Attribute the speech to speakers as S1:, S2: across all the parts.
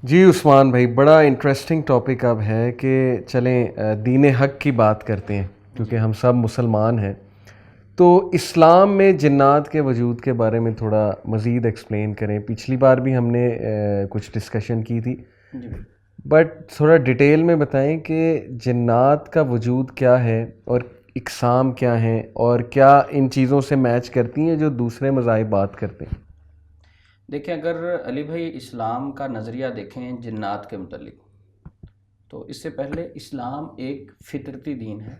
S1: جی عثمان بھائی، بڑا interesting topic اب ہے کہ چلیں دین حق کی بات کرتے ہیں، کیونکہ ہم سب مسلمان ہیں. تو اسلام میں جنات کے وجود کے بارے میں تھوڑا مزید ایکسپلین کریں. پچھلی بار بھی ہم نے کچھ ڈسکشن کی تھی، بٹ تھوڑا ڈیٹیل میں بتائیں کہ جنات کا وجود کیا ہے اور اقسام کیا ہیں اور کیا ان چیزوں سے میچ کرتی ہیں جو دوسرے مذاہب بات کرتے ہیں.
S2: دیکھیں، اگر علی بھائی اسلام کا نظریہ دیکھیں جنات کے متعلق، تو اس سے پہلے اسلام ایک فطرتی دین ہے.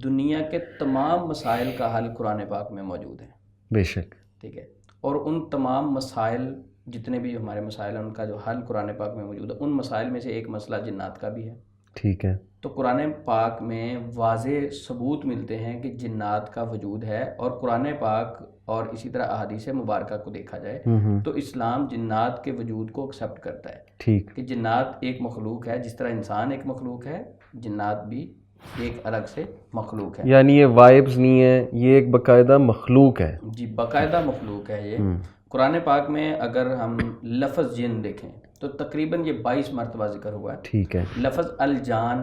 S2: دنیا کے تمام مسائل کا حل قرآن پاک میں موجود ہے.
S1: بے شک.
S2: ٹھیک ہے، اور ان تمام مسائل، جتنے بھی ہمارے مسائل ہیں، ان کا جو حل قرآن پاک میں موجود ہے. ان مسائل میں سے ایک مسئلہ جنات کا بھی ہے.
S1: ٹھیک ہے.
S2: تو قرآن پاک میں واضح ثبوت ملتے ہیں کہ جنات کا وجود ہے، اور قرآن پاک اور اسی طرح احادیث مبارکہ کو دیکھا جائے تو اسلام جنات کے وجود کو ایکسیپٹ کرتا ہے.
S1: ٹھیک.
S2: کہ جنات ایک مخلوق ہے، جس طرح انسان ایک مخلوق ہے، جنات بھی ایک الگ سے مخلوق ہے.
S1: یعنی یہ وائبز نہیں ہے، یہ ایک باقاعدہ مخلوق ہے.
S2: جی، باقاعدہ مخلوق ہے یہ. قرآن پاک میں اگر ہم لفظ جن دیکھیں تو تقریباً یہ 22 مرتبہ ذکر ہوا ہے.
S1: ٹھیک ہے.
S2: لفظ الجان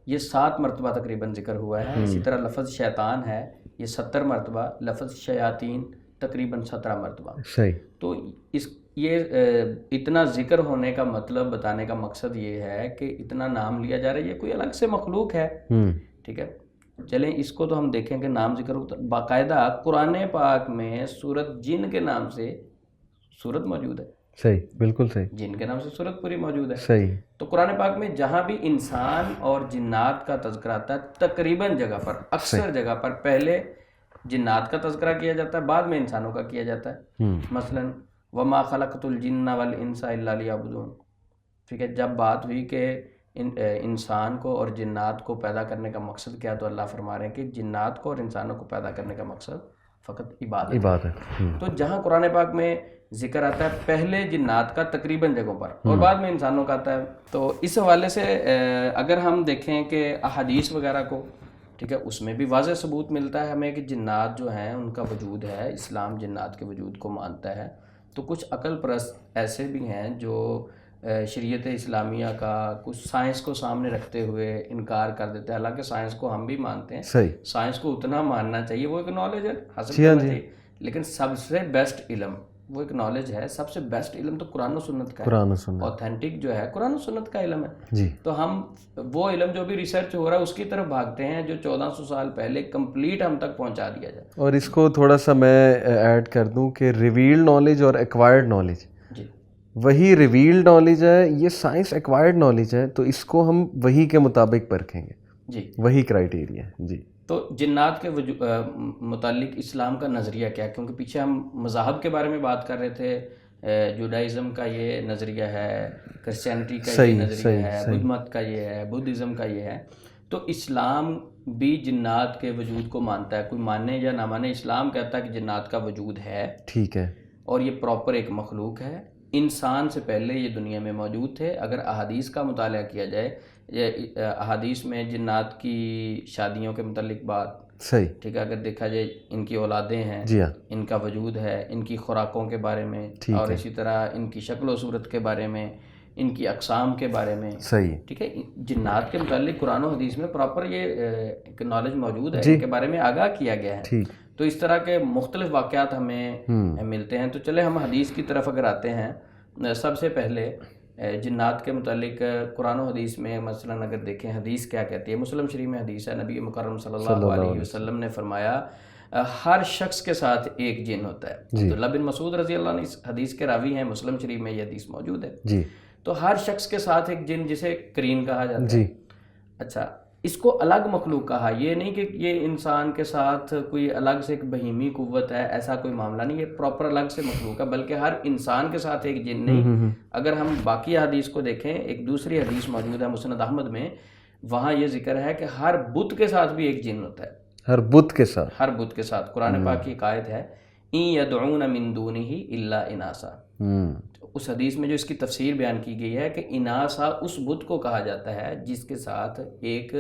S2: یہ 7 مرتبہ تقریباً ذکر ہوا ہے. اسی طرح لفظ شیطان ہے، یہ 70 مرتبہ. لفظ شیاطین تقریباً 17 مرتبہ.
S1: صحیح.
S2: تو یہ اتنا ذکر ہونے کا مطلب، بتانے کا مقصد یہ ہے کہ اتنا نام لیا جا رہا ہے، یہ کوئی الگ سے مخلوق ہے. ٹھیک ہے، چلیں اس کو تو ہم دیکھیں کہ نام ذکر ہوتا. باقاعدہ قرآن پاک میں سورت جن کے نام سے سورت موجود ہے.
S1: صحیح، بالکل صحیح.
S2: جن کے نام سے سورت پوری موجود ہے.
S1: صحیح.
S2: تو قرآن پاک میں جہاں بھی انسان اور جنات کا تذکرہ آتا ہے، تقریباً جگہ پر، اکثر جگہ پر پہلے جنات کا تذکرہ کیا جاتا ہے، بعد میں انسانوں کا کیا جاتا ہے. مثلاً وَمَا خَلَقْتُ الْجِنَّ وَالْإِنسَ إِلَّا لِيَعْبُدُونِ. ٹھیک ہے، جب بات ہوئی کہ انسان کو اور جنات کو پیدا کرنے کا مقصد کیا، تو اللہ فرما رہے ہیں کہ جنات کو اور انسانوں کو پیدا کرنے کا مقصد فقط عبادت ہے. تو جہاں قرآن پاک میں ذکر آتا ہے پہلے جنات کا تقریباً جگہوں پر، اور بعد میں انسانوں کا آتا ہے. تو اس حوالے سے اگر ہم دیکھیں کہ احادیث وغیرہ کو، ٹھیک ہے، اس میں بھی واضح ثبوت ملتا ہے ہمیں کہ جنات جو ہیں ان کا وجود ہے. اسلام جنات کے وجود کو مانتا ہے. تو کچھ عقل پرست ایسے بھی ہیں جو شریعت اسلامیہ کا کچھ سائنس کو سامنے رکھتے ہوئے انکار کر دیتے ہیں. حالانکہ سائنس کو ہم بھی مانتے ہیں.
S1: صحیح.
S2: سائنس کو اتنا ماننا چاہیے، وہ ایک نالج ہے، حاصل کرنا چاہیے. لیکن سب سے بیسٹ علم وہ ایک نالج ہے. سب سے بیسٹ علم تو قرآن و سنت کا ہے.
S1: قرآن و سنت
S2: اوتھینٹک جو ہے قرآن و سنت کا علم ہے.
S1: جی.
S2: تو ہم وہ علم جو بھی ریسرچ ہو رہا ہے اس کی طرف بھاگتے ہیں جو 1400 سال پہلے کمپلیٹ ہم تک پہنچا دیا جائے.
S1: اور اس کو تھوڑا سا میں ایڈ کر دوں کہ ریویلڈ نالج اور ایکوائرڈ نالج،
S2: جی،
S1: وہی ریویلڈ نالج ہے، یہ سائنس ایکوائرڈ نالج ہے. تو اس کو ہم وہی کے مطابق پرکھیں گے. جی، وہی کرائیٹیریا ہے. جی.
S2: تو جنات کے متعلق اسلام کا نظریہ کیا ہے؟ کیونکہ پیچھے ہم مذاہب کے بارے میں بات کر رہے تھے. جوڈائزم کا یہ نظریہ ہے، کرسچینٹی کا یہ نظریہ ہے، بدھ مت کا یہ ہے، بدھزم کا یہ ہے. تو اسلام بھی جنات کے وجود کو مانتا ہے. کوئی مانے یا نہ مانے، اسلام کہتا ہے کہ جنات کا وجود ہے.
S1: ٹھیک ہے.
S2: اور یہ پراپر ایک مخلوق ہے. انسان سے پہلے یہ دنیا میں موجود تھے. اگر احادیث کا مطالعہ کیا جائے، احادیث میں جنات کی شادیوں کے متعلق بات،
S1: صحیح،
S2: ٹھیک ہے، اگر دیکھا جائے ان کی اولادیں ہیں،
S1: جی ہاں،
S2: ان کا وجود ہے، ان کی خوراکوں کے بارے میں، اور اسی طرح ان کی شکل و صورت کے بارے میں، ان کی اقسام کے بارے میں.
S1: صحیح.
S2: ٹھیک ہے، جنات کے متعلق قرآن و حدیث میں پراپر یہ ایک نالج موجود ہے، ان کے بارے میں آگاہ کیا گیا ہے.
S1: ٹھیک.
S2: تو اس طرح کے مختلف واقعات ہمیں ملتے ہیں. تو چلے ہم حدیث کی طرف اگر آتے ہیں. سب سے پہلے جنات کے متعلق قرآن و حدیث میں مثلاً اگر دیکھیں حدیث کیا کہتی ہے. مسلم شریف میں حدیث ہے، نبی مکرم صلی اللہ علیہ وسلم نے فرمایا ہر شخص کے ساتھ ایک جن ہوتا ہے. عبداللہ بن مسعود رضی اللہ عنہ اس حدیث کے راوی ہیں. مسلم شریف میں یہ حدیث موجود ہے.
S1: جی.
S2: تو ہر شخص کے ساتھ ایک جن، جسے قرین کہا جاتا ہے.
S1: جی.
S2: اچھا، اس کو الگ مخلوق کہا. یہ نہیں کہ یہ انسان کے ساتھ کوئی الگ سے ایک بہیمی قوت ہے، ایسا کوئی معاملہ نہیں. یہ پراپر الگ سے مخلوق ہے، بلکہ ہر انسان کے ساتھ ایک جن نہیں. اگر ہم باقی حدیث کو دیکھیں، ایک دوسری حدیث موجود ہے مسند احمد میں، وہاں یہ ذکر ہے کہ ہر بت کے ساتھ بھی ایک جن ہوتا ہے.
S1: ہر بت کے ساتھ،
S2: ہر بت کے ساتھ. قرآن پاک کی ایک آیت ہے، ان یدعون من دونہ الا اناسا. اس حدیث میں جو اس کی تفسیر بیان کی گئی ہے کہ اناسا اس بت کو کہا جاتا ہے جس کے ساتھ ایک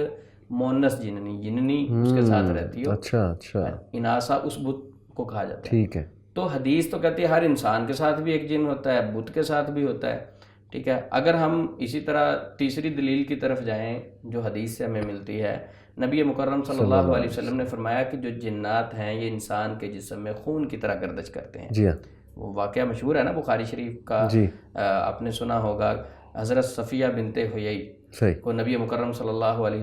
S2: مونس جننی اس کے ساتھ رہتی ہو.
S1: اچھا.
S2: اناسا اس بت کو کہا جاتا ہے.
S1: ٹھیک ہے.
S2: تو حدیث تو کہتی ہے ہر انسان کے ساتھ بھی ایک جن ہوتا ہے، بت کے ساتھ بھی ہوتا ہے، ٹھیک ہے. اگر ہم اسی طرح تیسری دلیل کی طرف جائیں جو حدیث سے ہمیں ملتی ہے، نبی مکرم صلی اللہ علیہ وسلم نے فرمایا کہ جو جنات ہیں یہ انسان کے جسم میں خون کی طرح گردش کرتے ہیں.
S1: جی ہاں.
S2: وہ واقعہ مشہور ہے نا بخاری شریف کا، آپ نے سنا ہوگا. حضرت صفیہ بنت حیی کو نبی مکرم صلی اللہ علیہ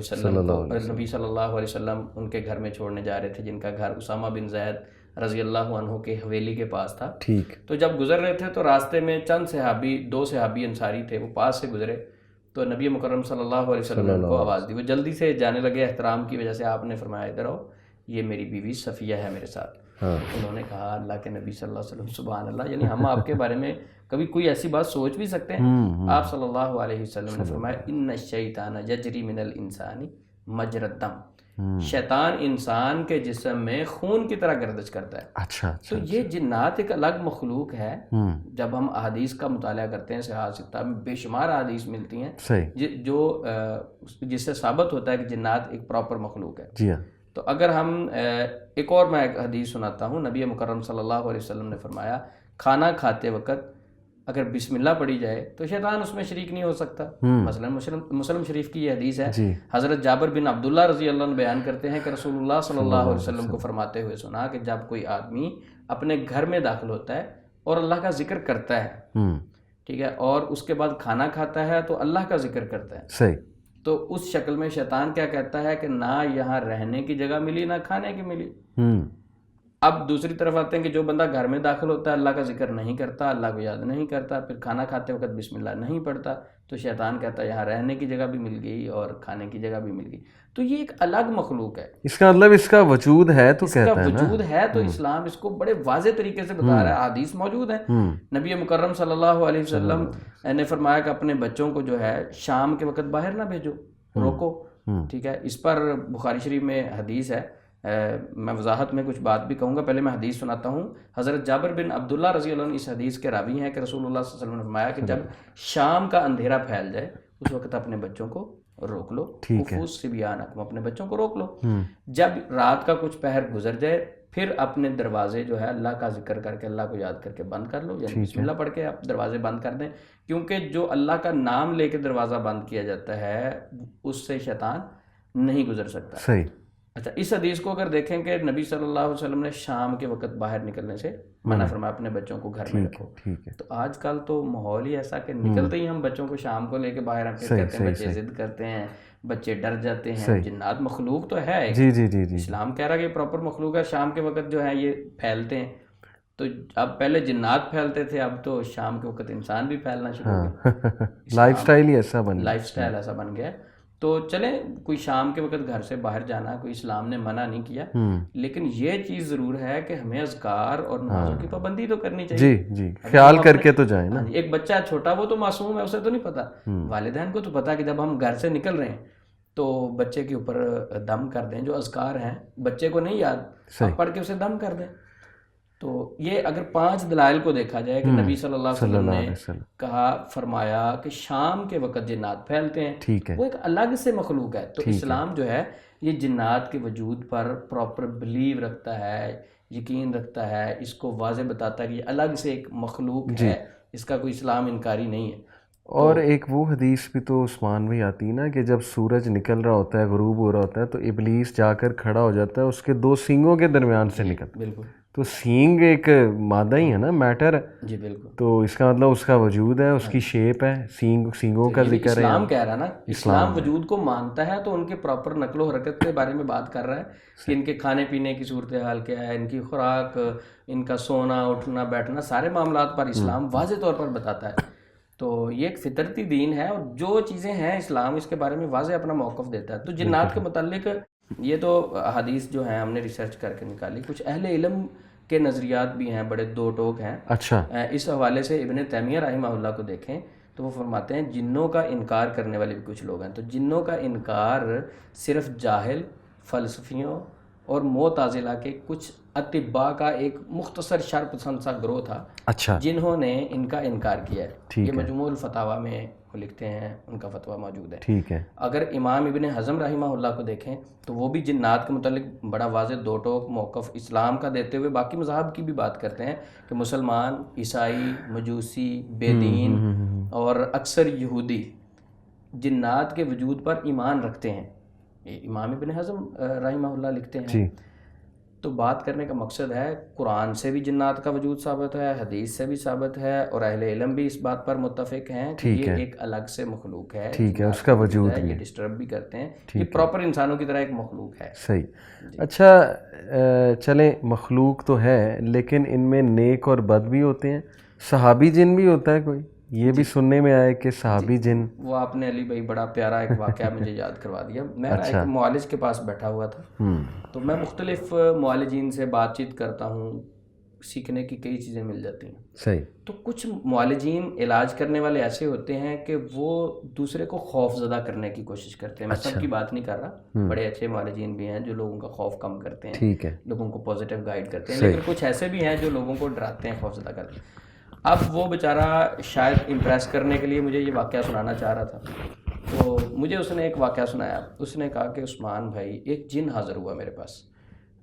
S2: وسلم ان کے گھر میں چھوڑنے جا رہے تھے، جن کا گھر اسامہ بن زید رضی اللہ عنہ کے حویلی کے پاس تھا.
S1: ٹھیک.
S2: تو جب گزر رہے تھے تو راستے میں دو صحابی انصاری تھے، وہ پاس سے گزرے تو نبی مکرم صلی اللہ علیہ وسلم نے ان کو آواز دی. وہ جلدی سے جانے لگے، احترام کی وجہ سے آپ نے فرمایا ادھر آؤ، یہ میری بیوی صفیہ ہے میرے ساتھ. انہوں نے کہا اللہ کے نبی صلی اللہ علیہ وسلم سبحان اللہ، یعنی ہم آپ کے بارے میں کبھی کوئی ایسی بات سوچ بھی سکتے ہیں؟ آپ صلی اللہ علیہ وسلم نے فرمایا ان الشیطان یجری من الانسان مجری الدم، شیطان انسان کے جسم میں خون کی طرح گردش کرتا ہے.
S1: اچھا.
S2: تو یہ جنات ایک الگ مخلوق ہے. جب ہم احادیث کا مطالعہ کرتے ہیں صحاح ستہ میں بے شمار احادیث ملتی ہیں جو جس سے ثابت ہوتا ہے کہ جنات ایک پراپر مخلوق ہے.
S1: جی ہاں.
S2: تو اگر ہم ایک اور میں ایک حدیث سناتا ہوں. نبی مکرم صلی اللہ علیہ وسلم نے فرمایا کھانا کھاتے وقت اگر بسم اللہ پڑھی جائے تو شیطان اس میں شریک نہیں ہو سکتا. مثلا مسلم شریف کی یہ حدیث ہے. حضرت جابر بن عبداللہ رضی اللہ عنہ بیان کرتے ہیں کہ رسول اللہ صلی اللہ علیہ وسلم کو فرماتے ہوئے سنا کہ جب کوئی آدمی اپنے گھر میں داخل ہوتا ہے اور اللہ کا ذکر کرتا ہے، ٹھیک ہے، اور اس کے بعد کھانا کھاتا ہے تو اللہ کا ذکر کرتا ہے،
S1: صحیح،
S2: تو اس شکل میں شیطان کیا کہتا ہے کہ نہ یہاں رہنے کی جگہ ملی نہ کھانے کی ملی. اب دوسری طرف آتے ہیں کہ جو بندہ گھر میں داخل ہوتا ہے اللہ کا ذکر نہیں کرتا، اللہ کو یاد نہیں کرتا، پھر کھانا کھاتے وقت بسم اللہ نہیں پڑھتا، تو شیطان کہتا ہے یہاں رہنے کی جگہ بھی مل گئی اور کھانے کی جگہ بھی مل گئی. تو یہ ایک الگ مخلوق ہے.
S1: اس کا مطلب اس کا وجود ہے تو کہتا ہے نا،
S2: اس کا وجود ہے تو اسلام اس کو بڑے واضح طریقے سے بتا رہا ہے. حدیث موجود ہے. نبی مکرم صلی اللہ علیہ وسلم نے فرمایا کہ اپنے بچوں کو جو ہے شام کے وقت باہر نہ بھیجو، روکو، ٹھیک ہے. اس پر بخاری شریف میں حدیث ہے. میں وضاحت میں کچھ بات بھی کہوں گا، پہلے میں حدیث سناتا ہوں. حضرت جابر بن عبداللہ رضی اللہ عنہ اس حدیث کے راوی ہیں کہ رسول اللہ صلی اللہ علیہ وسلم نے فرمایا کہ جب شام کا اندھیرا پھیل جائے اس وقت اپنے بچوں کو روک لو، خفوص صبیانکم، اپنے بچوں کو روک لو. جب رات کا کچھ پہر گزر جائے پھر اپنے دروازے جو ہے اللہ کا ذکر کر کے اللہ کو یاد کر کے بند کر لو، یعنی بسم اللہ پڑھ کے آپ دروازے بند کر دیں، کیونکہ جو اللہ کا نام لے کے دروازہ بند کیا جاتا ہے اس سے شیطان نہیں گزر سکتا.
S1: صحیح.
S2: اچھا، اس حدیث کو اگر دیکھیں کہ نبی صلی اللہ علیہ وسلم نے شام کے وقت باہر نکلنے سے منع فرمایا، اپنے بچوں کو گھر میں رکھو. تو آج کل تو ماحول ہی ایسا کہ نکلتے ہی ہم بچوں کو شام کو لے کے باہر رکھتے کہتے ہیں بچے ضد کرتے ہیں، بچے ڈر جاتے ہیں. جنات مخلوق تو ہے، اسلام کہہ رہا ہے کہ پراپر مخلوق ہے. شام کے وقت جو ہے یہ پھیلتے ہیں. تو اب پہلے جنات پھیلتے تھے، اب تو شام کے وقت انسان بھی پھیلنا شروع ہو گیا.
S1: لائف سٹائل ہی ایسا بن گیا،
S2: لائف سٹائل ایسا بن گیا. تو چلیں کوئی شام کے وقت گھر سے باہر جانا کوئی اسلام نے منع نہیں کیا، لیکن یہ چیز ضرور ہے کہ ہمیں اذکار اور نمازوں کی پابندی تو کرنی چاہیے.
S1: جی خیال کر کے تو جائیں نا.
S2: ایک بچہ چھوٹا وہ تو معصوم ہے، اسے تو نہیں پتا. والدین کو تو پتا کہ جب ہم گھر سے نکل رہے ہیں تو بچے کے اوپر دم کر دیں. جو اذکار ہیں بچے کو نہیں یاد، پڑھ کے اسے دم کر دیں. تو یہ اگر 5 دلائل کو دیکھا جائے کہ نبی صلی اللہ علیہ وسلم نے کہا فرمایا کہ شام کے وقت جنات پھیلتے ہیں، وہ ایک الگ سے مخلوق ہے. تو اسلام جو ہے یہ جنات کے وجود پر پراپر بلیو رکھتا ہے، یقین رکھتا ہے، اس کو واضح بتاتا ہے کہ یہ الگ سے ایک مخلوق ہے، اس کا کوئی اسلام انکاری نہیں ہے.
S1: اور ایک وہ حدیث بھی تو عثمان میں آتی ہے نا کہ جب سورج نکل رہا ہوتا ہے، غروب ہو رہا ہوتا ہے، تو ابلیس جا کر کھڑا ہو جاتا ہے اس کے 2 سینگوں کے درمیان سے نکلتا ہے. بالکل. تو سینگ ایک مادہ ہی ہے نا، میٹر ہے.
S2: جی بالکل.
S1: تو اس کا مطلب اس کا وجود ہے، اس کی شیپ ہے، سینگوں کا ذکر ہے.
S2: اسلام کہہ رہا نا، اسلام وجود کو مانتا ہے تو ان کے پراپر نقل و حرکت کے بارے میں بات کر رہا ہے کہ ان کے کھانے پینے کی صورتحال کیا ہے، ان کی خوراک، ان کا سونا اٹھنا بیٹھنا، سارے معاملات پر اسلام واضح طور پر بتاتا ہے. تو یہ ایک فطرتی دین ہے اور جو چیزیں ہیں اسلام اس کے بارے میں واضح اپنا موقف دیتا ہے. تو جنات کے متعلق یہ تو حدیث جو ہیں ہم نے ریسرچ کر کے نکالی. کچھ اہل علم کے نظریات بھی ہیں، بڑے 2 ٹوک ہیں.
S1: اچھا.
S2: اس حوالے سے ابن تیمیہ رحمہ اللہ کو دیکھیں تو وہ فرماتے ہیں جنوں کا انکار کرنے والے بھی کچھ لوگ ہیں. تو جنوں کا انکار صرف جاہل، فلسفیوں اور معتزلہ کے کچھ اتباع کا ایک مختصر شر پسند سا گروہ تھا
S1: اچھا
S2: جنہوں نے ان کا انکار کیا ہے. یہ مجموع الفتاوی میں وہ لکھتے ہیں, ان کا فتویٰ موجود ہے.
S1: ٹھیک ہے.
S2: اگر امام ابن حزم رحمہ اللہ کو دیکھیں تو وہ بھی جنات کے متعلق بڑا واضح دو ٹوک موقف اسلام کا دیتے ہوئے باقی مذاہب کی بھی بات کرتے ہیں کہ مسلمان, عیسائی, مجوسی, بے دین اور اکثر یہودی جنات کے وجود پر ایمان رکھتے ہیں. امام ابن حزم رحمہ اللہ لکھتے ہیں. تو بات کرنے کا مقصد ہے قرآن سے بھی جنات کا وجود ثابت ہے, حدیث سے بھی ثابت ہے, اور اہل علم بھی اس بات پر متفق ہیں کہ یہ ایک الگ سے مخلوق ہے.
S1: ٹھیک ہے, اس کا وجود
S2: ہے, یہ ڈسٹرب بھی کرتے ہیں, یہ پراپر انسانوں کی طرح ایک مخلوق ہے.
S1: صحیح. اچھا چلیں مخلوق تو ہے لیکن ان میں نیک اور بد بھی ہوتے ہیں. صحابی جن بھی ہوتا ہے کوئی؟ یہ بھی سننے میں آئے کہ صحابی جن.
S2: وہ آپ نے علی بھائی بڑا پیارا ایک واقعہ مجھے یاد کروا دیا. میں ایک معالج کے پاس بیٹھا ہوا تھا, تو میں مختلف معالجین سے بات چیت کرتا ہوں, سیکھنے کی کئی چیزیں مل جاتی ہیں.
S1: صحیح.
S2: تو کچھ معالجین علاج کرنے والے ایسے ہوتے ہیں کہ وہ دوسرے کو خوف زدہ کرنے کی کوشش کرتے ہیں. میں سب کی بات نہیں کر رہا, بڑے اچھے معالجین بھی ہیں جو لوگوں کا خوف کم کرتے ہیں,
S1: ٹھیک ہے,
S2: لوگوں کو پازیٹیو گائیڈ کرتے ہیں, لیکن کچھ ایسے بھی ہیں جو لوگوں کو ڈراتے ہیں, خوف زدہ کرتے ہیں. اب وہ بیچارہ شاید امپریس کرنے کے لیے مجھے یہ واقعہ سنانا چاہ رہا تھا, تو مجھے اس نے ایک واقعہ سنایا. اس نے کہا کہ عثمان بھائی ایک جن حاضر ہوا میرے پاس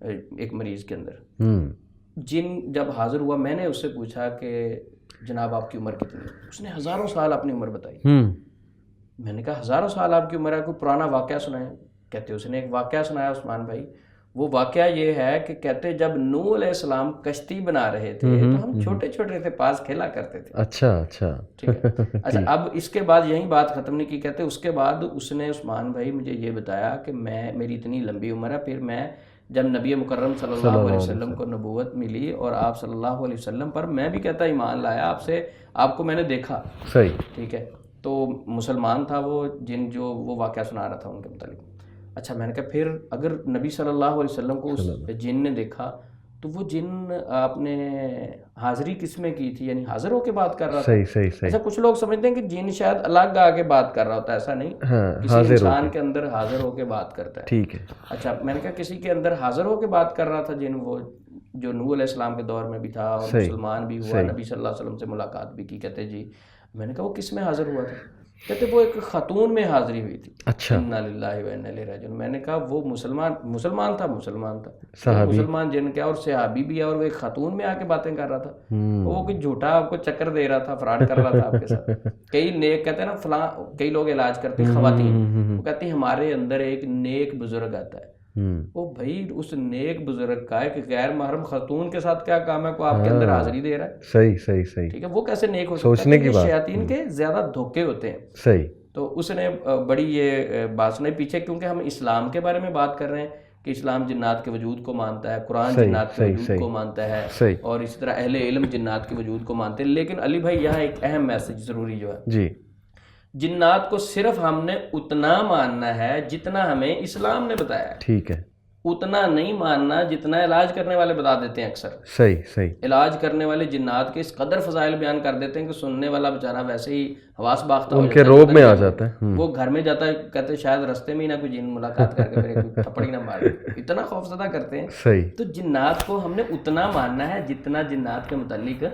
S2: ایک مریض کے اندر. جن جب حاضر ہوا میں نے اس سے پوچھا کہ جناب آپ کی عمر کتنی ہے؟ اس نے ہزاروں سال اپنی عمر بتائی. میں نے کہا ہزاروں سال آپ کی عمر ہے, کوئی پرانا واقعہ سنائیں. کہتے اس نے ایک واقعہ سنایا عثمان بھائی. وہ واقعہ یہ ہے کہ کہتے جب نوح علیہ السلام کشتی بنا رہے تھے تو ہم چھوٹے چھوٹے تھے, پاس کھیلا کرتے تھے.
S1: اچھا
S2: ٹھیک ہے. اچھا اب اس کے بعد یہی بات ختم نہیں کی. کہتے اس کے بعد اس نے عثمان بھائی مجھے یہ بتایا کہ میری اتنی لمبی عمر ہے, پھر میں جب نبی مکرم صلی اللہ علیہ وسلم کو نبوت ملی اور آپ صلی اللہ علیہ وسلم پر میں بھی کہتا ایمان لایا, آپ کو میں نے دیکھا.
S1: صحیح.
S2: ٹھیک ہے. تو مسلمان تھا وہ جن جو وہ واقعہ سنا رہا تھا ان کے متعلق. اچھا میں نے کہا پھر اگر نبی صلی اللہ علیہ وسلم کو اس جن نے دیکھا تو وہ جن آپ نے حاضری کس میں کی تھی, یعنی حاضر ہو کے بات کر رہا تھا.
S1: صحیح.
S2: ایسا کچھ لوگ سمجھتے ہیں کہ جن شاید الگ آ کے بات کر رہا ہوتا ہے, ایسا نہیں, کسی انسان کے اندر حاضر ہو کے بات کرتا ہے.
S1: ٹھیک ہے.
S2: اچھا میں نے کہا کسی کے اندر حاضر ہو کے بات کر رہا تھا جن, وہ جو نوح علیہ السلام کے دور میں بھی تھا اور مسلمان بھی ہوا, نبی صلی اللہ علیہ وسلم سے ملاقات بھی کی. کہتے جی. میں نے کہا وہ کس میں حاضر ہوا تھا؟ کہتے وہ ایک خاتون میں حاضری ہوئی تھی.
S1: اچھا.
S2: انا للہ و انا الیہ راجعون. میں نے کہا وہ مسلمان تھا مسلمان جن کیا, اور صحابی بھی ہے, اور وہ ایک خاتون میں آ کے باتیں کر رہا تھا. وہ کوئی جھوٹا آپ کو چکر دے رہا تھا, فراڈ کر رہا تھا آپ کے ساتھ. کئی نیک کہتے ہیں نا فلاں, کئی لوگ علاج کرتے ہیں خواتین, وہ کہتی ہیں ہمارے اندر ایک نیک بزرگ آتا ہے. وہ بھائی اس نیک بزرگ کا ہے کہ غیر محرم خاتون کے ساتھ کیا کام ہے, کو آپ کے اندر حاضری دے رہا ہے. صحیح. ٹھیک ہے. وہ کیسے نیک ہو سکتا ہے؟ یہ شیاطین کے زیادہ دھوکے ہوتے ہیں.
S1: صحیح.
S2: تو اس نے بڑی یہ بات سنائی پیچھے, کیونکہ ہم اسلام کے بارے میں بات کر رہے ہیں کہ اسلام جنات کے وجود کو مانتا ہے, قرآن جنات کے وجود کو مانتا ہے, اور اسی طرح اہل علم جنات کے وجود کو مانتے ہیں. لیکن علی بھائی یہاں ایک اہم میسج ضروری جو ہے
S1: جی,
S2: جنات کو صرف ہم نے اتنا ماننا ہے جتنا ہمیں اسلام نے بتایا ہے.
S1: ٹھیک ہے.
S2: اتنا نہیں ماننا جتنا علاج کرنے والے بتا دیتے ہیں. اکثر
S1: صحیح.
S2: علاج کرنے والے جنات کے اس قدر فضائل بیان کر دیتے ہیں کہ سننے والا بیچارہ ویسے ہی حواس باختہ ہو
S1: جاتا ہے, ان کے روب میں آ جاتا ہے.
S2: وہ گھر میں جاتا ہے, کہتے شاید رستے میں ہی نہ کوئی جن ملاقات کر کے میرے کوئی تھپڑی نہ مارے, اتنا خوف زدہ کرتے ہیں.
S1: صحیح.
S2: تو جنات کو ہم نے اتنا ماننا ہے جتنا جنات کے متعلق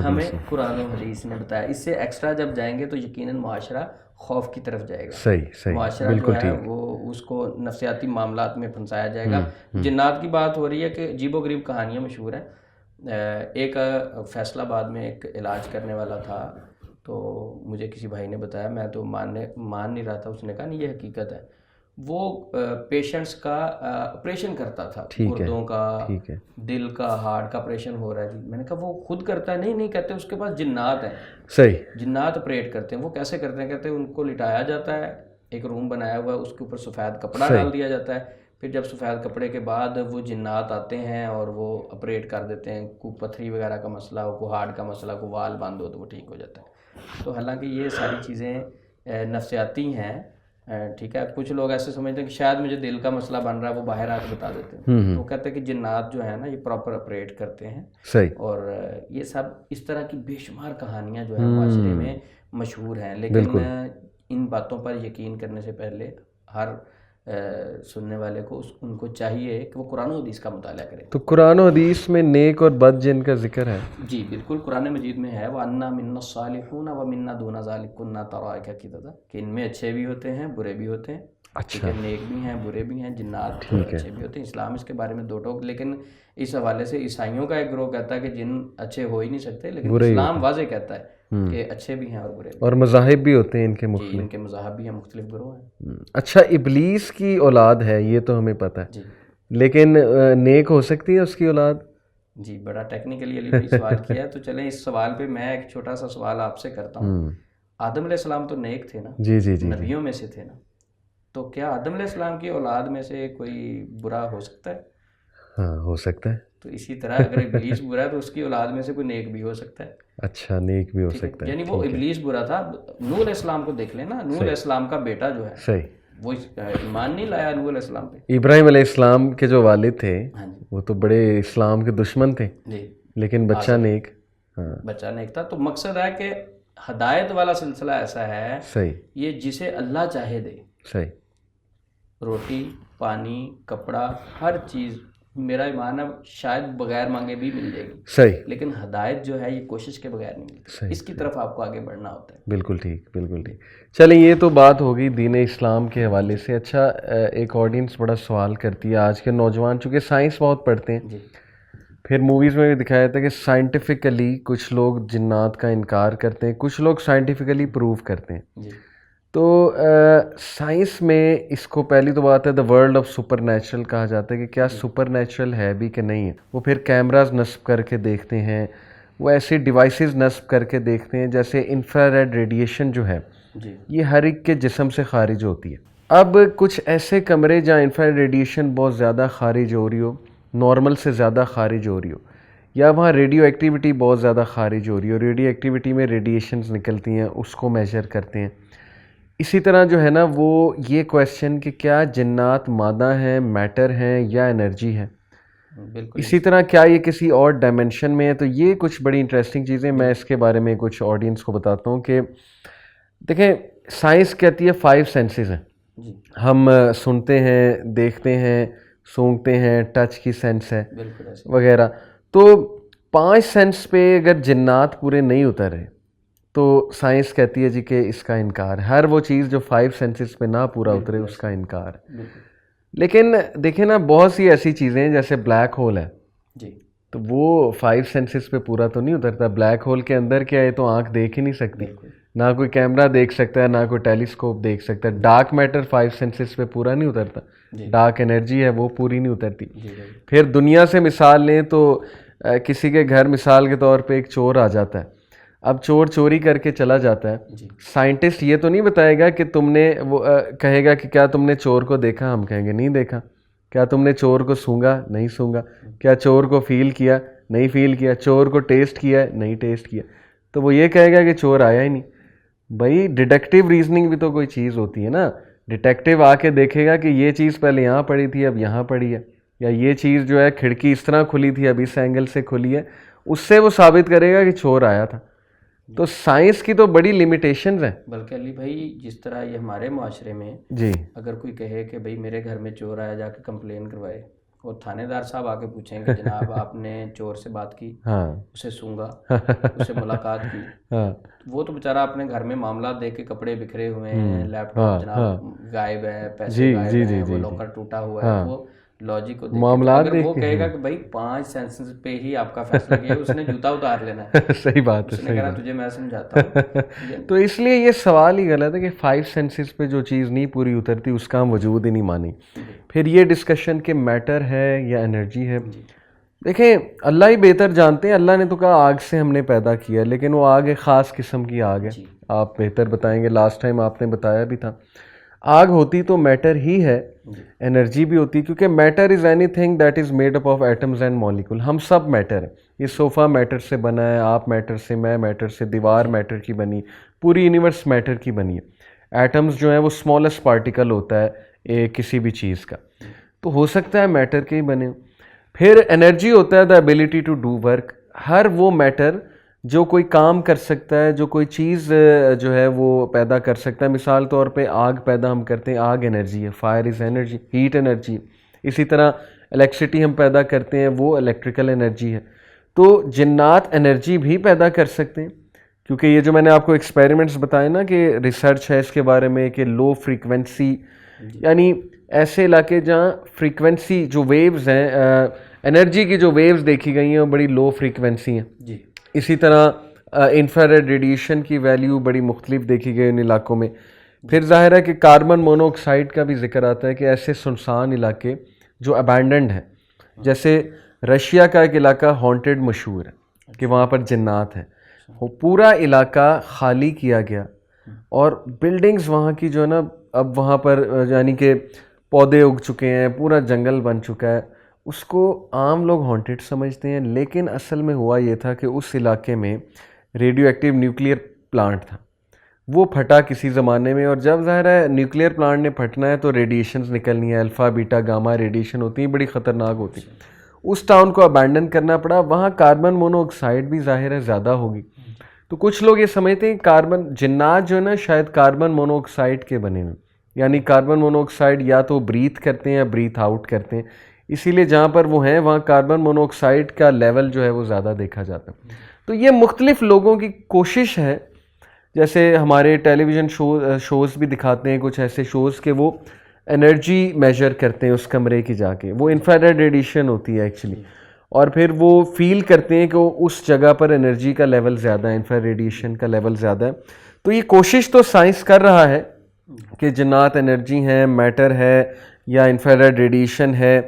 S2: ہمیں قرآن و حدیث نے بتایا. اس سے ایکسٹرا جب جائیں گے تو یقیناً معاشرہ خوف کی طرف جائے گا.
S1: صحیح.
S2: معاشرہ جو ہے وہ اس کو نفسیاتی معاملات میں پھنسایا جائے گا. جنات کی بات ہو رہی ہے کہ عجیب و غریب کہانیاں مشہور ہیں. ایک فیصل آباد میں ایک علاج کرنے والا تھا, تو مجھے کسی بھائی نے بتایا, میں تو مان نہیں رہا تھا. اس نے کہا نہیں یہ حقیقت ہے. وہ پیشنٹس کا آپریشن کرتا تھا, گردوں کا, دل کا, ہارٹ کا آپریشن ہو رہا ہے جی. میں نے کہا وہ خود کرتا ہے؟ نہیں کہتے اس کے پاس جنات ہیں.
S1: صحیح.
S2: جنات آپریٹ کرتے ہیں. وہ کیسے کرتے ہیں؟ کہتے ہیں ان کو لٹایا جاتا ہے, ایک روم بنایا ہوا ہے, اس کے اوپر سفید کپڑا ڈال دیا جاتا ہے. پھر جب سفید کپڑے کے بعد وہ جنات آتے ہیں اور وہ آپریٹ کر دیتے ہیں. کو پتھری وغیرہ کا مسئلہ ہو, کو ہارٹ کا مسئلہ, کو وال بند ہو, تو وہ ٹھیک ہو جاتا ہے. تو حالانکہ یہ ساری چیزیں نفسیاتی ہیں. ٹھیک ہے. کچھ لوگ ایسے سمجھتے ہیں کہ شاید مجھے دل کا مسئلہ بن رہا ہے, وہ باہر آ کے بتا دیتے ہیں. تو کہتے ہیں کہ جنات جو ہے نا یہ پراپر آپریٹ کرتے ہیں.
S1: صحیح.
S2: اور یہ سب اس طرح کی بے شمار کہانیاں جو ہیں معاشرے میں مشہور ہیں. لیکن ان باتوں پر یقین کرنے سے پہلے ہر سننے والے کو ان کو چاہیے کہ وہ قرآن و حدیث کا مطالعہ کریں.
S1: تو قرآن و حدیث میں نیک اور بد جن کا ذکر ہے؟
S2: جی بالکل، قرآن مجید میں ہے وَأَنَّا مِنَّا الصَّالِحُونَ وَمِنَّا دُونَ ذَلِكَ كُنَّا طَرَائِقَ قِدَدًا، کہ ان میں اچھے بھی ہوتے ہیں برے بھی ہوتے ہیں.
S1: اچھا،
S2: نیک بھی ہیں برے بھی ہیں، جنات اچھے بھی ہوتے ہیں. اسلام اس کے بارے میں دو ٹوک، لیکن اس حوالے سے عیسائیوں کا ایک گروہ کہتا ہے کہ جن اچھے ہو ہی نہیں سکتے، لیکن اسلام واضح کہتا ہے کہ اچھے بھی ہیں اور برے بھی.
S1: اور مذاہب بھی ہوتے ہیں ان کے
S2: جی
S1: مختلف.
S2: ان کے مذاہب بھی ہیں، مختلف گروہ ہیں.
S1: اچھا، ابلیس کی اولاد ہے یہ تو ہمیں پتہ ہے،
S2: جی
S1: لیکن نیک ہو سکتی ہے اس کی اولاد؟
S2: جی بڑا ٹیکنیکلی علی بھائی سوال کیا ہے. تو چلیں اس سوال پہ میں ایک چھوٹا سا سوال آپ سے کرتا ہوں. آدم علیہ السلام تو نیک تھے نا،
S1: جی جی جی،
S2: نبیوں میں سے تھے نا، تو کیا آدم علیہ السلام کی اولاد میں سے کوئی برا ہو سکتا ہے؟
S1: ہاں ہو سکتا ہے.
S2: تو اسی طرح اگر ابلیس برا ہے تو اس کی اولاد میں سے کوئی نیک بھی ہو سکتا ہے.
S1: اچھا، نیک بھی ہو سکتا ہے.
S2: یعنی وہ ابلیس برا تھا. نوح علیہ السلام کو دیکھ لیں نا، نوح علیہ السلام کا بیٹا جو ہے
S1: صحیح،
S2: وہ ایمان نہیں لایا نوح علیہ السلام پہ.
S1: ابراہیم علیہ السلام کے جو والد تھے
S2: ہاں جی
S1: وہ تو بڑے اسلام کے دشمن تھے،
S2: جی،
S1: لیکن بچہ نیک. ہاں
S2: بچہ نیک تھا. تو مقصد ہے کہ ہدایت والا سلسلہ ایسا ہے،
S1: صحیح
S2: یہ جسے اللہ چاہے دے.
S1: صحیح.
S2: روٹی پانی کپڑا ہر چیز میرا ایمان ہے شاید بغیر مانگے بھی مل جائے گی،
S1: صحیح،
S2: لیکن ہدایت جو ہے یہ کوشش کے بغیر نہیں ملتی. اس کی طرف آپ کو آگے بڑھنا ہوتا ہے.
S1: بالکل ٹھیک، بالکل ٹھیک. چلیں یہ تو بات ہوگی دین اسلام کے حوالے سے. اچھا، ایک آڈینس بڑا سوال کرتی ہے، آج کے نوجوان چونکہ سائنس بہت پڑھتے ہیں،
S2: جی
S1: پھر موویز میں بھی دکھایا جاتا ہے کہ سائنٹیفکلی کچھ لوگ جنات کا انکار کرتے ہیں، کچھ لوگ سائنٹیفکلی پروو کرتے ہیں.
S2: جی
S1: تو سائنس میں اس کو پہلی تو بات ہے the world of super natural کہا جاتا ہے کہ کیا سپر نیچرل ہے بھی کہ نہیں ہے. وہ پھر کیمراز نصب کر کے دیکھتے ہیں، وہ ایسے ڈیوائسز نصب کر کے دیکھتے ہیں جیسے انفراریڈ ریڈیشن جو ہے
S2: جی
S1: یہ ہر ایک کے جسم سے خارج ہوتی ہے. اب کچھ ایسے کمرے جہاں انفراریڈ ریڈیشن بہت زیادہ خارج ہو رہی ہو، نارمل سے زیادہ خارج ہو رہی ہو، یا وہاں ریڈیو ایکٹیویٹی بہت زیادہ خارج ہو رہی ہو، ریڈیو ایکٹیویٹی میں ریڈیشنز نکلتی ہیں، اس کو میجر کرتے ہیں. اسی طرح جو ہے نا وہ یہ کویسچن کہ کیا جنات مادہ ہیں، میٹر ہیں یا انرجی ہے.
S2: بالکل
S1: اسی طرح کیا یہ کسی اور ڈائمنشن میں ہے. تو یہ کچھ بڑی انٹرسٹنگ چیزیں میں اس کے بارے میں کچھ آڈینس کو بتاتا ہوں کہ دیکھیں سائنس کہتی ہے 5 سینسز ہیں.
S2: جی
S1: ہم سنتے ہیں، دیکھتے ہیں، سونگتے ہیں، ٹچ کی سینس ہے
S2: بالکل ایسے.
S1: وغیرہ. تو 5 سینس پہ اگر جنات پورے نہیں اتر رہے تو سائنس کہتی ہے جی کہ اس کا انکار. ہر وہ چیز جو 5 سینسز پہ نہ پورا اترے اس کا انکار.
S2: بالکل
S1: لیکن دیکھیں نا بہت سی ایسی چیزیں ہیں جیسے بلیک ہول ہے،
S2: جی
S1: تو وہ 5 سینسز پہ پورا تو نہیں اترتا. بلیک ہول کے اندر کیا ہے تو آنکھ دیکھ ہی نہیں سکتی،
S2: بالکل
S1: نہ کوئی کیمرہ دیکھ سکتا ہے، نہ کوئی ٹیلیسکوپ دیکھ سکتا ہے. ڈارک میٹر 5 سینسز پہ پورا نہیں اترتا،
S2: جی
S1: ڈارک انرجی ہے وہ پوری نہیں اترتی.
S2: جی بالکل.
S1: پھر دنیا سے مثال لیں تو کسی کے گھر مثال کے طور پہ ایک چور آ جاتا ہے. اب چور چوری کر کے چلا جاتا ہے،
S2: جی
S1: سائنٹسٹ یہ تو نہیں بتائے گا کہ تم نے وہ کہے گا کہ کیا تم نے چور کو دیکھا، ہم کہیں گے نہیں دیکھا. کیا تم نے چور کو سونگا، نہیں سونگا. کیا چور کو فیل کیا، نہیں فیل کیا. چور کو ٹیسٹ کیا، نہیں ٹیسٹ کیا. تو وہ یہ کہے گا کہ چور آیا ہی نہیں. بھائی ڈیڈکٹیو ریزننگ بھی تو کوئی چیز ہوتی ہے نا. ڈیٹیکٹیو آ کے دیکھے گا کہ یہ چیز پہلے یہاں پڑی تھی اب یہاں پڑی ہے، یا یہ چیز جو ہے کھڑکی اس طرح کھلی تھی اب اس اینگل سے کھلی ہے، اس سے وہ ثابت کرے گا کہ چور آیا تھا. تو سائنس کی تو بڑی لیمیٹیشنز ہیں.
S2: بلکہ علی بھائی جس طرح یہ ہمارے معاشرے میں
S1: جی
S2: اگر کوئی کہے کہ بھئی میرے گھر میں چور آیا، جا کے کمپلین کروائے، اور تھانے دار صاحب آ کے پوچھیں کہ جناب آپ نے چور سے بات کی،
S1: ہاں
S2: اسے سونگا، اسے ملاقات کی،
S1: ہاں
S2: وہ تو بیچارہ اپنے گھر میں معاملات دیکھ کے کپڑے بکھرے ہوئے ہیں، لیپ ٹاپ جناب غائب ہے، پیسے غائب ہیں، وہ لاکر ٹوٹا ہوا ہے، وہ لاجک کو دیکھ کے اگر وہ کہے گا کہ بھائی 5 سینسز پہ ہی آپ کا فیصلہ کیا ہے، اس نے جوتا اتار لینا ہے.
S1: صحیح بات ہے.
S2: اس نے کہنا تجھے میں سمجھاتا ہوں.
S1: تو اس لیے یہ سوال ہی غلط ہے کہ 5 سینسز پہ جو چیز نہیں پوری اترتی اس کا ہم وجود ہی نہیں مانی. پھر یہ ڈسکشن کہ میٹر ہے یا انرجی ہے، دیکھیں اللہ ہی بہتر جانتے ہیں. اللہ نے تو کہا آگ سے ہم نے پیدا کیا، لیکن وہ آگ ایک خاص قسم کی آگ ہے. آپ بہتر بتائیں گے، لاسٹ ٹائم آپ نے بتایا بھی تھا. آگ ہوتی تو میٹر ہی ہے، انرجی بھی ہوتی، کیونکہ matter is any thing that is made up of atoms and molecule. ہم سب میٹر ہیں. یہ صوفہ میٹر سے بنا ہے، آپ میٹر سے، میں میٹر سے، دیوار میٹر کی بنی، پوری یونیورس میٹر کی بنی ہے. ایٹمز جو ہیں وہ اسمالسٹ پارٹیکل ہوتا ہے کسی بھی چیز کا، تو ہو سکتا ہے میٹر کے ہی بنے. پھر انرجی ہوتا ہے the ability to do work. ہر وہ میٹر جو کوئی کام کر سکتا ہے, جو کوئی چیز جو ہے وہ پیدا کر سکتا ہے. مثال طور پہ آگ پیدا ہم کرتے ہیں, آگ انرجی ہے, fire is energy, heat energy ہے. اسی طرح الیکٹریسٹی ہم پیدا کرتے ہیں, وہ الیکٹریکل انرجی ہے. تو جنات انرجی بھی پیدا کر سکتے ہیں, کیونکہ یہ جو میں نے آپ کو ایکسپیریمنٹس بتائے نا کہ ریسرچ ہے اس کے بارے میں کہ لو فریکوینسی, یعنی ایسے علاقے جہاں فریکوینسی جو ویوز ہیں, انرجی کی جو ویوز دیکھی گئی ہیں وہ بڑی لو فریکوینسی ہیں.
S2: جی.
S1: اسی طرح انفراریڈ ریڈیشن کی ویلیو بڑی مختلف دیکھی گئی ان علاقوں میں. پھر ظاہر ہے کہ کاربن مونو آکسائڈ کا بھی ذکر آتا ہے کہ ایسے سنسان علاقے جو ابینڈنڈ ہیں, جیسے رشیا کا ایک علاقہ ہانٹڈ مشہور ہے کہ وہاں پر جنات ہیں, وہ پورا علاقہ خالی کیا گیا اور بلڈنگز وہاں کی جو ہے نا اب وہاں پر یعنی کہ پودے اگ چکے ہیں, پورا جنگل بن چکا ہے. اس کو عام لوگ ہانٹڈ سمجھتے ہیں, لیکن اصل میں ہوا یہ تھا کہ اس علاقے میں ریڈیو ایکٹیو نیوکلیئر پلانٹ تھا, وہ پھٹا کسی زمانے میں. اور جب ظاہر ہے نیوکلیئر پلانٹ نے پھٹنا ہے تو ریڈیشنز نکلنی ہے, الفا بیٹا گاما ریڈیشن ہوتی ہیں, بڑی خطرناک ہوتی ہیں. اس ٹاؤن کو ابینڈن کرنا پڑا. وہاں کاربن مونو آکسائڈ بھی ظاہر ہے زیادہ ہوگی. تو کچھ لوگ یہ سمجھتے ہیں کاربن جنات جو ہے نا شاید کاربن مونو آکسائڈ کے بنے ہوئے, یعنی کاربن مونو آکسائڈ یا تو بریتھ کرتے ہیں یا بریتھ آؤٹ کرتے ہیں, اسی لیے جہاں پر وہ ہیں وہاں کاربن مونو آکسائڈ کا لیول جو ہے وہ زیادہ دیکھا جاتا ہے. تو یہ مختلف لوگوں کی کوشش ہے, جیسے ہمارے ٹیلی ویژن شوز بھی دکھاتے ہیں کچھ ایسے شوز کہ وہ انرجی میجر کرتے ہیں اس کمرے کی جا کے, وہ انفراریڈ ریڈیشن ہوتی ہے ایکچولی, اور پھر وہ فیل کرتے ہیں کہ اس جگہ پر انرجی کا لیول زیادہ ہے, انفرا ریڈیشن کا لیول زیادہ ہے. تو یہ کوشش تو سائنس کر رہا ہے کہ جنات انرجی ہیں, میٹر ہے یا انفراریڈ ریڈیشن ہے.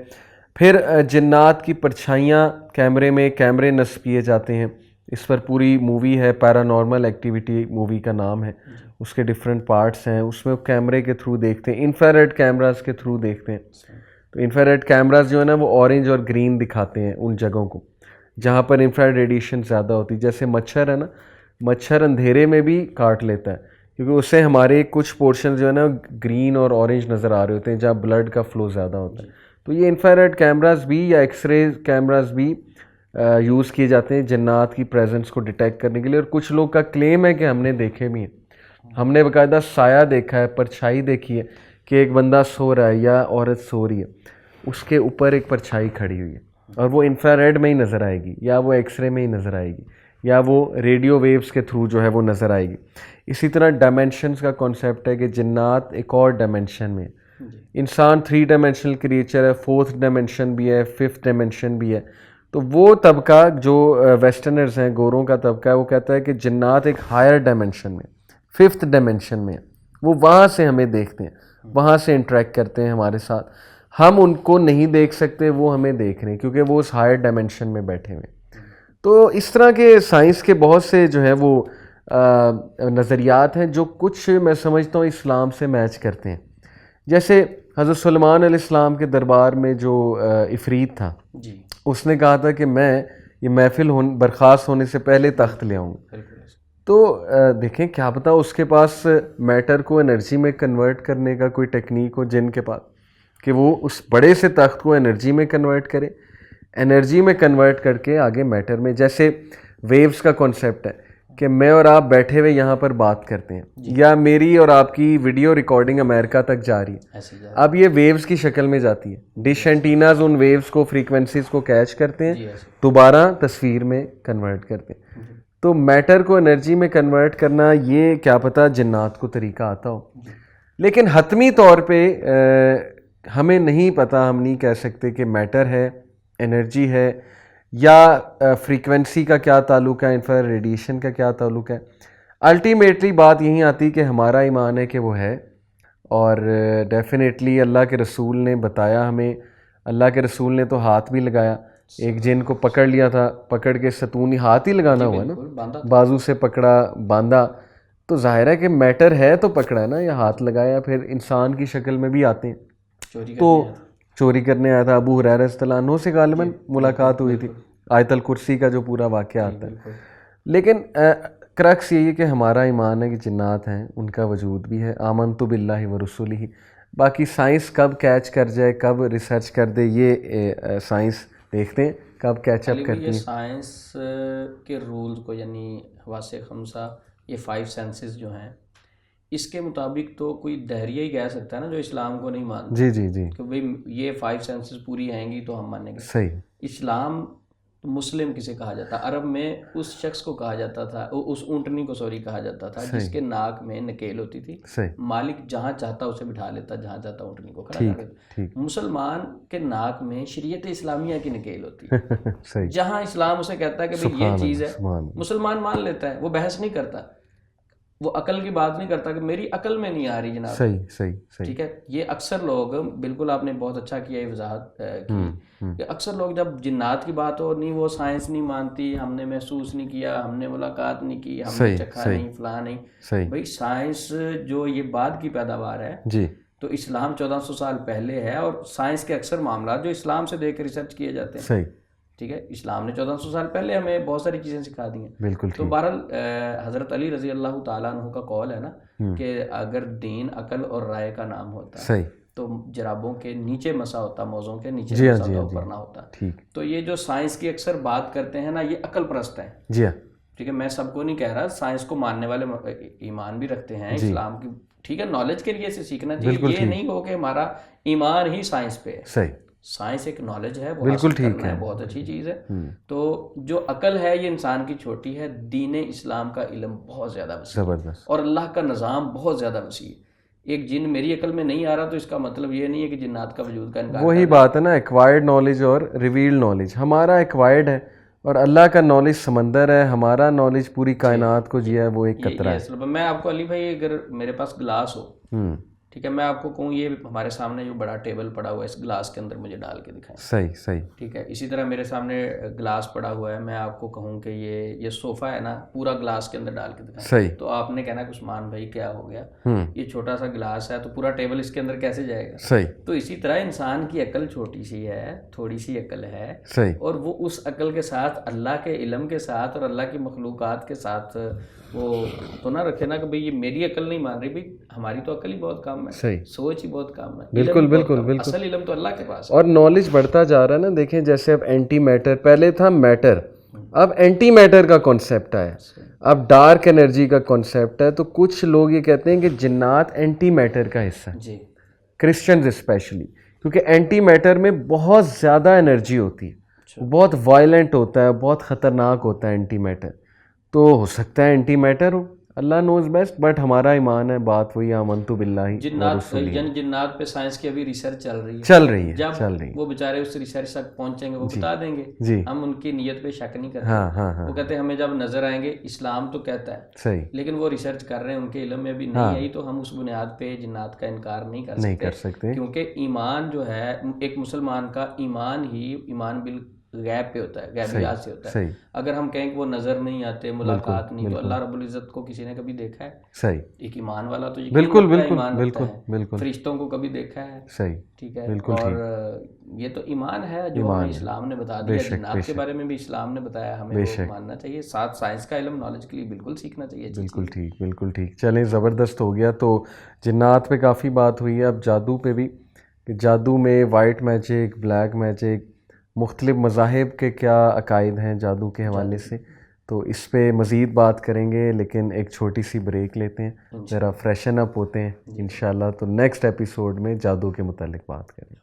S1: پھر جنات کی پرچھائیاں کیمرے نصب کیے جاتے ہیں, اس پر پوری مووی ہے, پیرانارمل ایکٹیویٹی مووی کا نام ہے, اس کے ڈفرینٹ پارٹس ہیں, اس میں کیمرے کے تھرو دیکھتے ہیں, انفراریڈ کیمراز کے تھرو دیکھتے ہیں. تو انفراریڈ کیمراز جو ہے نا وہ اورنج اور گرین دکھاتے ہیں ان جگہوں کو جہاں پر انفراریڈ ریڈیشن زیادہ ہوتی ہے. جیسے مچھر ہے نا, مچھر اندھیرے میں بھی کاٹ لیتا ہے کیونکہ اس سے ہمارے کچھ پورشن جو ہے نا گرین اور اورنج نظر آ رہے ہوتے ہیں جہاں بلڈ کا فلو زیادہ ہوتا ہے. تو یہ انفراریڈ کیمراز بھی یا ایکس رے کیمراز بھی یوز کیے جاتے ہیں جنات کی پریزنس کو ڈیٹیکٹ کرنے کے لیے. اور کچھ لوگ کا کلیم ہے کہ ہم نے دیکھے بھی ہیں, ہم نے باقاعدہ سایہ دیکھا ہے, پرچھائی دیکھی ہے کہ ایک بندہ سو رہا ہے یا عورت سو رہی ہے, اس کے اوپر ایک پرچھائی کھڑی ہوئی ہے اور وہ انفراریڈ میں ہی نظر آئے گی یا وہ ایکس رے میں ہی نظر آئے گی یا وہ ریڈیو ویوز کے تھرو جو ہے وہ نظر آئے گی. اسی طرح ڈائمینشنز کا کانسیپٹ ہے کہ جنات ایک اور ڈائمینشن میں, انسان 3 ڈائمینشنل کریچر ہے, 4th ڈائمینشن بھی ہے, 5th ڈائمینشن بھی ہے. تو وہ طبقہ جو ویسٹرنرز ہیں, گوروں کا طبقہ ہے, وہ کہتا ہے کہ جنات ایک ہائر ڈائمینشن میں, 5th ڈائمینشن میں, وہ وہاں سے ہمیں دیکھتے ہیں, وہاں سے انٹریکٹ کرتے ہیں ہمارے ساتھ. ہم ان کو نہیں دیکھ سکتے, وہ ہمیں دیکھ رہے ہیں کیونکہ وہ اس ہائر ڈائمینشن میں بیٹھے ہوئے. تو اس طرح کے سائنس کے بہت سے جو ہے وہ نظریات ہیں جو کچھ میں سمجھتا ہوں اسلام سے میچ کرتے ہیں. جیسے حضرت سلیمان علیہ السلام کے دربار میں جو عفریت تھا, اس نے کہا تھا کہ میں یہ محفل برخاست ہونے سے پہلے تخت لے آؤں گا. تو دیکھیں کیا پتہ اس کے پاس میٹر کو انرجی میں کنورٹ کرنے کا کوئی ٹیکنیک ہو جن کے پاس, کہ وہ اس بڑے سے تخت کو انرجی میں کنورٹ کرے, انرجی میں کنورٹ کر کے آگے میٹر میں. جیسے ویوز کا کانسیپٹ ہے کہ میں اور آپ بیٹھے ہوئے یہاں پر بات کرتے ہیں, یا میری اور آپ کی ویڈیو ریکارڈنگ امریکہ تک جا رہی ہے, اب یہ ویوز کی شکل میں جاتی ہے. ڈش اینٹیناز ان ویوز کو, فریکوینسیز کو کیچ کرتے ہیں, دوبارہ تصویر میں کنورٹ کرتے ہیں. تو میٹر کو انرجی میں کنورٹ کرنا یہ کیا پتہ جنات کو طریقہ آتا ہو, لیکن حتمی طور پہ ہمیں نہیں پتہ, ہم نہیں کہہ سکتے کہ میٹر ہے, انرجی ہے, یا فریکوینسی کا کیا تعلق ہے, انفرا ریڈیشن کا کیا تعلق ہے. الٹیمیٹلی بات یہی آتی کہ ہمارا ایمان ہے کہ وہ ہے, اور ڈیفینیٹلی اللہ کے رسول نے بتایا ہمیں. اللہ کے رسول نے تو ہاتھ بھی لگایا, ایک جن کو پکڑ لیا تھا, پکڑ کے ستونی ہاتھ ہی لگانا ہوا نا, بازو سے پکڑا, باندھا, تو ظاہر ہے کہ میٹر ہے تو پکڑا ہے نا, یا ہاتھ لگایا. پھر انسان کی شکل میں بھی آتے ہیں, تو چوری کرنے آیا تھا, ابو ہریرہ رضی اللہ عنہ سے غالباً ملاقات ہوئی تھی, آیت الکرسی کا جو پورا واقعہ آتا ہے. لیکن کرکس یہی ہے کہ ہمارا ایمان ہے کہ جنات ہیں, ان کا وجود بھی ہے. آمنت باللہ ورسولہ. باقی سائنس کب کیچ کر جائے, کب ریسرچ کر دے, یہ سائنس دیکھتے ہیں کب کیچ اپ کرتی
S2: یہ
S1: ہیں.
S2: سائنس کے رولز کو یعنی حواس خمسہ یہ 5 سینسز جو ہیں اس کے مطابق تو کوئی دہریہ ہی کہہ سکتا ہے نا جو اسلام کو نہیں مانتا
S1: جی جی جی
S2: کہ بھئی یہ 5 سینسز پوری آئیں گی تو ہم مانیں گے.
S1: صحیح.
S2: اسلام مسلم کسے کہا جاتا ہے؟ عرب میں اس شخص کو کہا جاتا تھا، اس اونٹنی کو کہا جاتا تھا جس کے ناک میں نکیل ہوتی تھی. مالک جہاں چاہتا اسے بٹھا لیتا، جہاں چاہتا اونٹنی کو کھڑا کر دیتا. مسلمان کے ناک میں شریعت اسلامیہ کی نکیل ہوتی ہے. جہاں اسلام اسے کہتا ہے کہ بھئی یہ چیز ہے مسلمان مان لیتا ہے، وہ بحث نہیں کرتا، وہ عقل کی بات نہیں کرتا کہ میری عقل میں نہیں آ رہی جناب.
S1: صحیح صحیح صحیح.
S2: ٹھیک ہے. یہ اکثر لوگ، بالکل آپ نے بہت اچھا کیا یہ وضاحت کی کہ اکثر لوگ جب جنات کی بات ہو نہیں وہ سائنس نہیں مانتی، ہم نے محسوس نہیں کیا، ہم نے ملاقات نہیں کی، ہم نے چکھا نہیں، فلاں نہیں. بھائی سائنس جو یہ بعد کی پیداوار ہے
S1: جی
S2: تو اسلام 1400 سال پہلے ہے، اور سائنس کے اکثر معاملات جو اسلام سے دیکھ کے ریسرچ کیے جاتے ہیں.
S1: صحیح.
S2: ٹھیک ہے. اسلام نے 1400 سال پہلے ہمیں بہت ساری چیزیں سکھا دی ہیں.
S1: بالکل.
S2: تو بہرحال حضرت علی رضی اللہ تعالیٰ عنہ کا قول ہے نا کہ اگر دین عقل اور رائے کا نام ہوتا
S1: صحیح
S2: تو جرابوں کے نیچے مسا ہوتا، موزوں کے نیچے مسا ہوتا، اوپر نہ ہوتا.
S1: ٹھیک.
S2: تو یہ جو سائنس کی اکثر بات کرتے ہیں نا یہ عقل پرست ہیں.
S1: جی ہاں.
S2: ٹھیک ہے. میں سب کو نہیں کہہ رہا، سائنس کو ماننے والے ایمان بھی رکھتے ہیں اسلام کی. ٹھیک ہے. نالج کے لیے اسے سیکھنا چاہیے. یہ نہیں ہو کہ ہمارا ایمان ہی سائنس پہ ہے.
S1: صحیح.
S2: سائنس ایک نالج ہے، وہ حاصل کرنا ہے، بہت اچھی چیز ہے. تو جو عقل ہے یہ انسان کی چھوٹی ہے. دین اسلام کا علم بہت زیادہ وسیع
S1: زبردست،
S2: اور اللہ کا نظام بہت زیادہ وسیع ہے. ایک جن میری عقل میں نہیں آ رہا تو اس کا مطلب یہ نہیں ہے کہ جنات کا وجود کا انکار.
S1: وہی بات ہے نا، ایکوائرڈ نالج اور ریویلڈ نالج. ہمارا ایکوائرڈ ہے اور اللہ کا نالج سمندر ہے، ہمارا نالج پوری کائنات کو جی ہے وہ ایک قطرہ ہے.
S2: میں آپ کو علی بھائی اگر میرے پاس گلاس ہو، ٹھیک ہے، میں آپ کو کہوں یہ ہمارے سامنے جو بڑا ٹیبل پڑا ہوا ہے اس گلاس کے اندر مجھے ڈال کے دکھائیں.
S1: صحیح صحیح.
S2: ٹھیک ہے. اسی طرح میرے سامنے گلاس پڑا ہوا ہے، میں آپ کو کہوں کہ یہ صوفہ ہے نا پورا گلاس کے اندر ڈال کے دکھائیں.
S1: صحیح.
S2: تو آپ نے کہنا کہ عثمان بھائی کیا ہو گیا، یہ چھوٹا سا گلاس ہے تو پورا ٹیبل اس کے اندر کیسے جائے گا.
S1: صحیح.
S2: تو اسی طرح انسان کی عقل چھوٹی سی ہے، تھوڑی سی عقل ہے.
S1: صحیح.
S2: اور وہ اس عقل کے ساتھ اللہ کے علم کے ساتھ اور اللہ کی مخلوقات کے ساتھ وہ تو نہ رکھے نا کہ بھئی یہ میری عقل نہیں مان رہی. بھئی ہماری تو عقل ہی بہت کم ہے.
S1: صحیح.
S2: سوچ ہی بہت کم ہے.
S1: بالکل بالکل بالکل.
S2: اصل علم تو اللہ کے پاس ہے.
S1: اور نالج بڑھتا جا رہا ہے نا. دیکھیں جیسے اب اینٹی میٹر، پہلے تھا میٹر، اب اینٹی میٹر کا کانسیپٹ آیا، اب ڈارک انرجی کا کانسیپٹ ہے. تو کچھ لوگ یہ کہتے ہیں کہ جنات اینٹی میٹر کا حصہ ہیں،
S2: جی
S1: کرسچنز اسپیشلی، کیونکہ اینٹی میٹر میں بہت زیادہ انرجی ہوتی ہے، بہت وائلنٹ ہوتا ہے، بہت خطرناک ہوتا ہے اینٹی میٹر. تو ہو سکتا ہے اینٹی میٹر ہو، اللہ نوز بیسٹ. بٹ ہمارا ایمان ہے، بات وہی آمنتو باللہ.
S2: جنات پہ سائنس کی ابھی ریسرچ چل رہی ہے. جب وہ بیچارے اس ریسرچ تک پہنچیں گے وہ بتا دیں گے. ہم ان کی نیت پہ شک نہیں کرتے. وہ کہتے ہیں ہمیں جب نظر آئیں گے اسلام تو کہتا ہے
S1: صحیح،
S2: لیکن وہ ریسرچ کر رہے ہیں، ان کے علم میں بھی نہیں آئی تو ہم اس بنیاد پہ جنات کا انکار نہیں کر سکتے. کیونکہ ایمان جو ہے ایک مسلمان کا ایمان ہی ایمان غیب پہ ہوتا ہے، غیبیات سے ہوتا ہے. اگر ہم کہیں کہ وہ نظر نہیں آتے، ملاقات نہیں، تو اللہ رب العزت کو کسی نے کبھی دیکھا ہے؟
S1: صحیح.
S2: ایک ایمان والا تو
S1: بالکل بالکل بالکل.
S2: فرشتوں کو کبھی دیکھا ہے؟
S1: صحیح.
S2: ٹھیک ہے. اور یہ تو ایمان ہے جو ہمیں اسلام نے بتا دیا. جنات کے بارے میں بھی اسلام نے بتایا، ہمیں وہ ماننا چاہیے. ساتھ سائنس کا علم نالج کے لیے بالکل سیکھنا چاہیے.
S1: بالکل ٹھیک بالکل ٹھیک. چلیں زبردست ہو گیا. تو جنات پہ کافی بات ہوئی ہے. اب جادو پہ بھی، کہ جادو میں وائٹ میجک، بلیک میجک، مختلف مذاہب کے کیا عقائد ہیں جادو کے حوالے سے، تو اس پہ مزید بات کریں گے. لیکن ایک چھوٹی سی بریک لیتے ہیں، ذرا فریشن اپ ہوتے ہیں انشاءاللہ. تو نیکسٹ ایپیسوڈ میں جادو کے متعلق بات کریں گے.